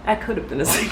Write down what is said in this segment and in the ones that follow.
I could have been a singer.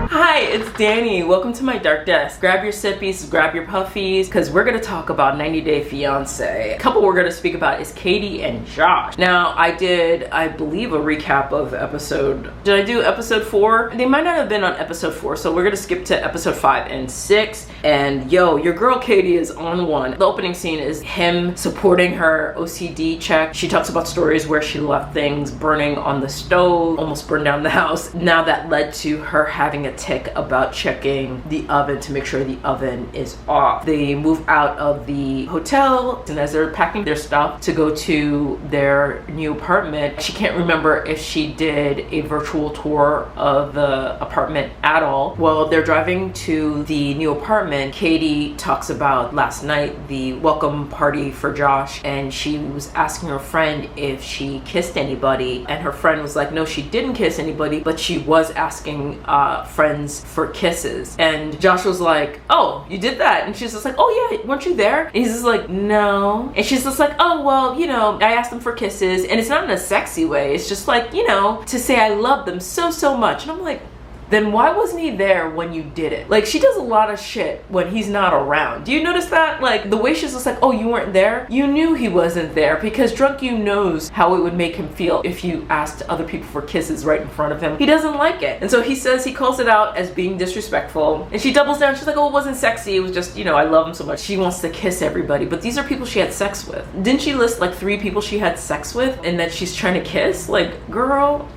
Hi, it's Danny. Welcome to my dark desk. Grab your sippies, grab your puffies, because we're going to talk about 90 Day Fiance. A couple we're going to speak about is Catie and Josh. Now, I did, I believe, a recap of episode... Did I do episode 4? They might not have been on episode 4, so we're going to skip to episode 5 and 6. And yo, your girl Catie is on one. The opening scene is him supporting her OCD check. She talks about stories where she left things burning on the stove, almost burned down the house. Now that led to her having a tick about checking the oven to make sure the oven is off. They move out of the hotel, and as they're packing their stuff to go to their new apartment, she can't remember if she did a virtual tour of the apartment at all. While they're driving to the new apartment, Catie talks about last night, the welcome party for Josh, and she was asking her friend if she kissed anybody, and her friend was like, no, she didn't kiss anybody, but she was asking friends for kisses. And Josh was like, oh, you did that? And she's just like, oh yeah, weren't you there? And he's just like, no. And she's just like, oh well, you know, I asked them for kisses, and it's not in a sexy way, it's just like, you know, to say I love them so much. And I'm like, then why wasn't he there when you did it? Like, she does a lot of shit when he's not around. Do you notice that? Like, the way she's just like, oh, you weren't there? You knew he wasn't there, because drunk you knows how it would make him feel if you asked other people for kisses right in front of him. He doesn't like it. And so he says, he calls it out as being disrespectful. And she doubles down. She's like, oh, it wasn't sexy. It was just, you know, I love him so much. She wants to kiss everybody. But these are people she had sex with. Didn't she list like 3 people she had sex with and that she's trying to kiss? Like, girl...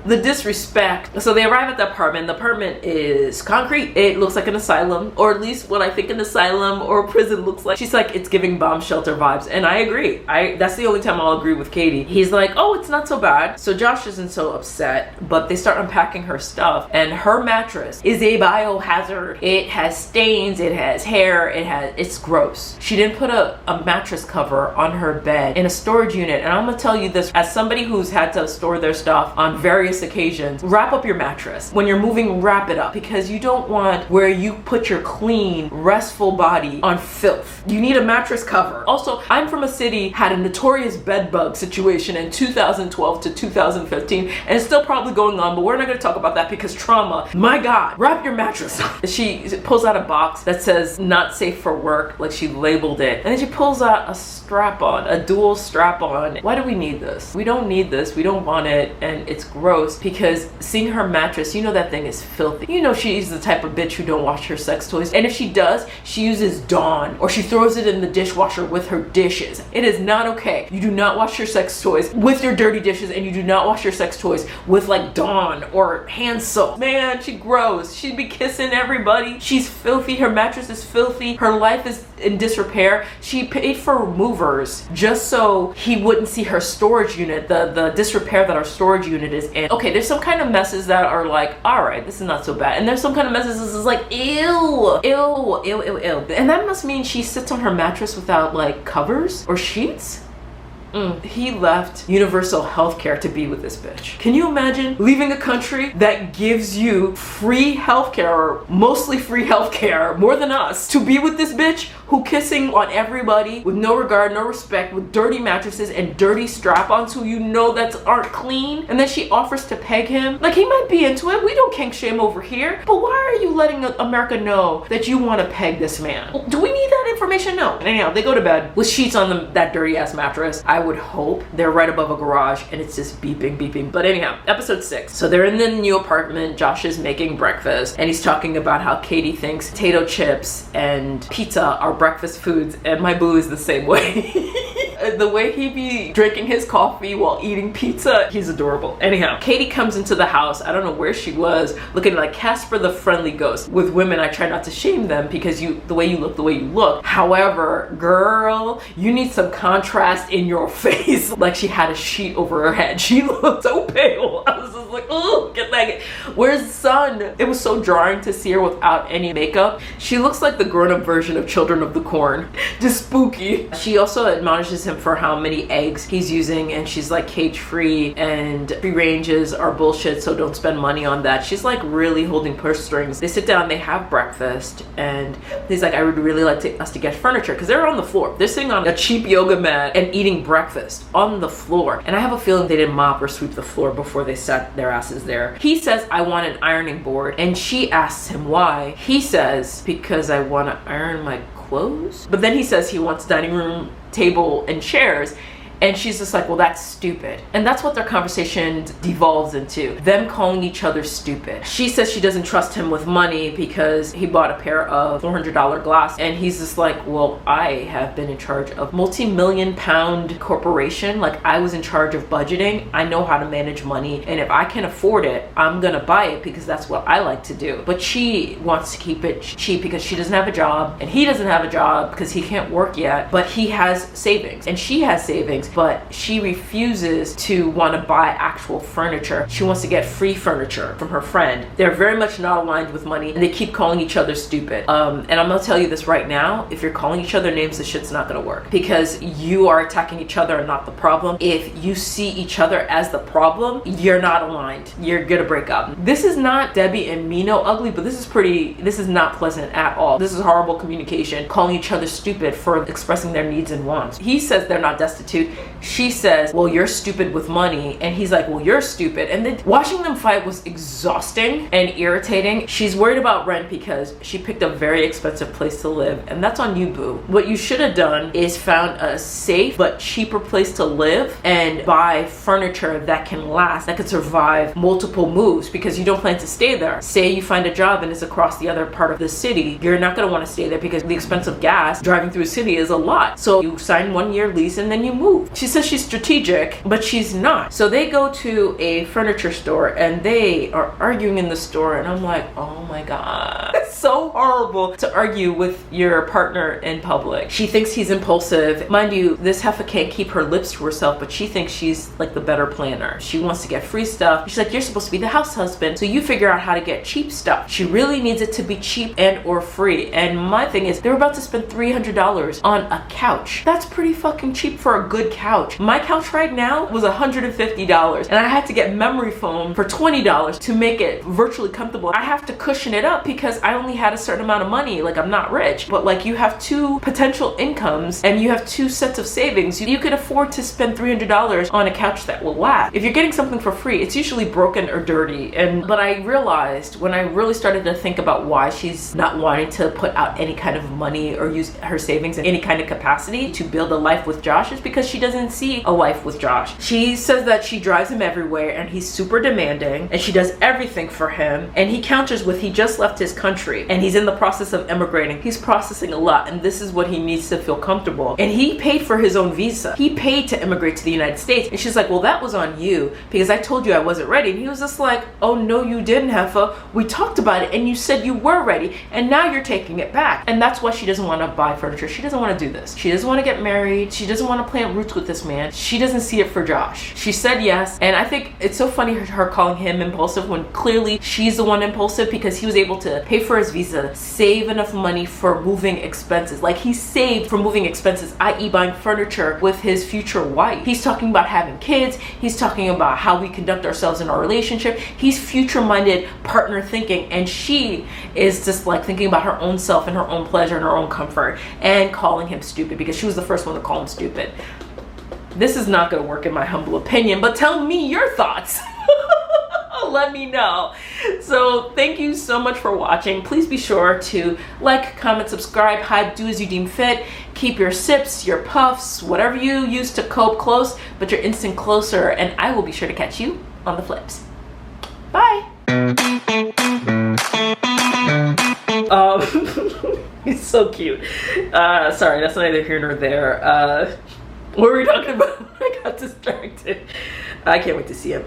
The disrespect. So they arrive at the apartment. The apartment is concrete. It looks like an asylum, or at least what I think an asylum or prison looks like. She's like, it's giving bomb shelter vibes, and I agree. That's the only time I'll agree with Catie. He's like, oh, it's not so bad. So Josh isn't so upset, but they start unpacking her stuff, and her mattress is a biohazard. It has stains, it has hair, it's gross. She didn't put a mattress cover on her bed in a storage unit, and I'm gonna tell you this, as somebody who's had to store their stuff on various occasions, wrap up your mattress. When you're moving, wrap it up, because you don't want where you put your clean, restful body on filth. You need a mattress cover. Also, I'm from a city had a notorious bed bug situation in 2012 to 2015, and it's still probably going on, but we're not going to talk about that because trauma. My God, wrap your mattress up. She pulls out a box that says not safe for work, like she labeled it, and then she pulls out a strap-on, a dual strap-on. Why do we need this? We don't need this. We don't want it, and it's gross. Because seeing her mattress, you know that thing is filthy. You know she's the type of bitch who don't wash her sex toys. And if she does, she uses Dawn, or she throws it in the dishwasher with her dishes. It is not okay. You do not wash your sex toys with your dirty dishes, and you do not wash your sex toys with like Dawn or hand soap. Man, she gross. She'd be kissing everybody. She's filthy. Her mattress is filthy. Her life is in disrepair. She paid for movers just so he wouldn't see her storage unit, the disrepair that our storage unit is in. Okay, there's some kind of messes that are like, all right, this is not so bad. And there's some kind of messes that is like, ew, ew, ew, ew, ew. And that must mean she sits on her mattress without like covers or sheets? He left universal healthcare to be with this bitch. Can you imagine leaving a country that gives you free healthcare, or mostly free healthcare, more than us, to be with this bitch who kissing on everybody with no regard, no respect, with dirty mattresses and dirty strap-ons who you know that aren't clean, and then she offers to peg him? Like, he might be into it. We don't kink shame over here, but why are you letting America know that you want to peg this man? Do we need that information? No. Anyhow, they go to bed with sheets on them, that dirty ass mattress. I would hope they're right above a garage and it's just beeping. But anyhow, episode 6. So they're in the new apartment. Josh is making breakfast, and he's talking about how Catie thinks potato chips and pizza are breakfast foods, and my boo is the same way. The way he be drinking his coffee while eating pizza, he's adorable. Anyhow, Catie comes into the house. I don't know where she was, looking like Casper the Friendly Ghost. With women, I try not to shame them because the way you look. However, girl, you need some contrast in your face. Like she had a sheet over her head. She looked so pale. I was just like, oh, get that. Where's the sun? It was so jarring to see her without any makeup. She looks like the grown-up version of Children of the Corn. Just spooky. She also admonishes him for how many eggs he's using, and she's like cage free and free ranges are bullshit, so don't spend money on that. She's like really holding purse strings. They sit down, they have breakfast, and he's like, I would really like us to get furniture, because they're on the floor. They're sitting on a cheap yoga mat and eating breakfast on the floor. And I have a feeling they didn't mop or sweep the floor before they sat their asses there. He says, I want an ironing board, and she asks him why. He says, because I want to iron my clothes. But then he says he wants dining room table and chairs. And she's just like, well, that's stupid. And that's what their conversation devolves into, them calling each other stupid. She says she doesn't trust him with money because he bought a pair of $400 glass. And he's just like, well, I have been in charge of multi-million-pound corporation. Like, I was in charge of budgeting. I know how to manage money. And if I can afford it, I'm gonna buy it because that's what I like to do. But she wants to keep it cheap because she doesn't have a job, and he doesn't have a job because he can't work yet, but he has savings and she has savings. But she refuses to want to buy actual furniture. She wants to get free furniture from her friend. They're very much not aligned with money, and they keep calling each other stupid. And I'm gonna tell you this right now, if you're calling each other names, this shit's not gonna work, because you are attacking each other and not the problem. If you see each other as the problem, you're not aligned. You're gonna break up. This is not Debbie and Mino ugly, but this is not pleasant at all. This is horrible communication, calling each other stupid for expressing their needs and wants. He says they're not destitute. She says, well, you're stupid with money. And he's like, well, you're stupid. And then watching them fight was exhausting and irritating. She's worried about rent because she picked a very expensive place to live. And that's on you, boo. What you should have done is found a safe but cheaper place to live and buy furniture that can last, that could survive multiple moves, because you don't plan to stay there. Say you find a job and it's across the other part of the city. You're not going to want to stay there because the expense of gas driving through a city is a lot. So you sign 1-year lease and then you move. She says she's strategic, but she's not. So they go to a furniture store and they are arguing in the store, and I'm like, oh my god, it's so horrible to argue with your partner in public. She thinks he's impulsive. Mind you, this heifer can't keep her lips to herself, but she thinks she's like the better planner. She wants to get free stuff. She's like, you're supposed to be the house husband, so you figure out how to get cheap stuff. She really needs it to be cheap and or free. And my thing is, they're about to spend $300 on a couch. That's pretty fucking cheap for a good couch. My couch right now was $150, and I had to get memory foam for $20 to make it virtually comfortable. I have to cushion it up because I only had a certain amount of money. Like, I'm not rich, but like, you have two potential incomes and you have two sets of savings. You could afford to spend $300 on a couch that will last. If you're getting something for free, it's usually broken or dirty. But I realized when I really started to think about why she's not wanting to put out any kind of money or use her savings in any kind of capacity to build a life with Josh, is because she doesn't see a life with Josh. She says that she drives him everywhere and he's super demanding and she does everything for him, and he counters with he just left his country and he's in the process of immigrating. He's processing a lot, and this is what he needs to feel comfortable. And he paid for his own visa. He paid to immigrate to the United States. And she's like, well, that was on you because I told you I wasn't ready. And he was just like, oh no, you didn't, Heffa. We talked about it and you said you were ready, and now you're taking it back. And that's why she doesn't want to buy furniture. She doesn't want to do this. She doesn't want to get married. She doesn't want to plant roots with this man. She doesn't see it for Josh. She said yes, and I think it's so funny her calling him impulsive when clearly she's the one impulsive, because he was able to pay for his visa, save enough money for moving expenses. Like, he saved for moving expenses, i.e. buying furniture with his future wife. He's talking about having kids. He's talking about how we conduct ourselves in our relationship. He's future-minded partner thinking, and she is just like thinking about her own self and her own pleasure and her own comfort, and calling him stupid because she was the first one to call him stupid. This is not going to work in my humble opinion, but tell me your thoughts. Let me know. So thank you so much for watching. Please be sure to like, comment, subscribe, hype, do as you deem fit. Keep your sips, your puffs, whatever you use to cope close, but your instant closer, and I will be sure to catch you on the flips. Bye. He's so cute. Sorry, that's neither here nor there. What were we talking about? I got distracted. I can't wait to see him.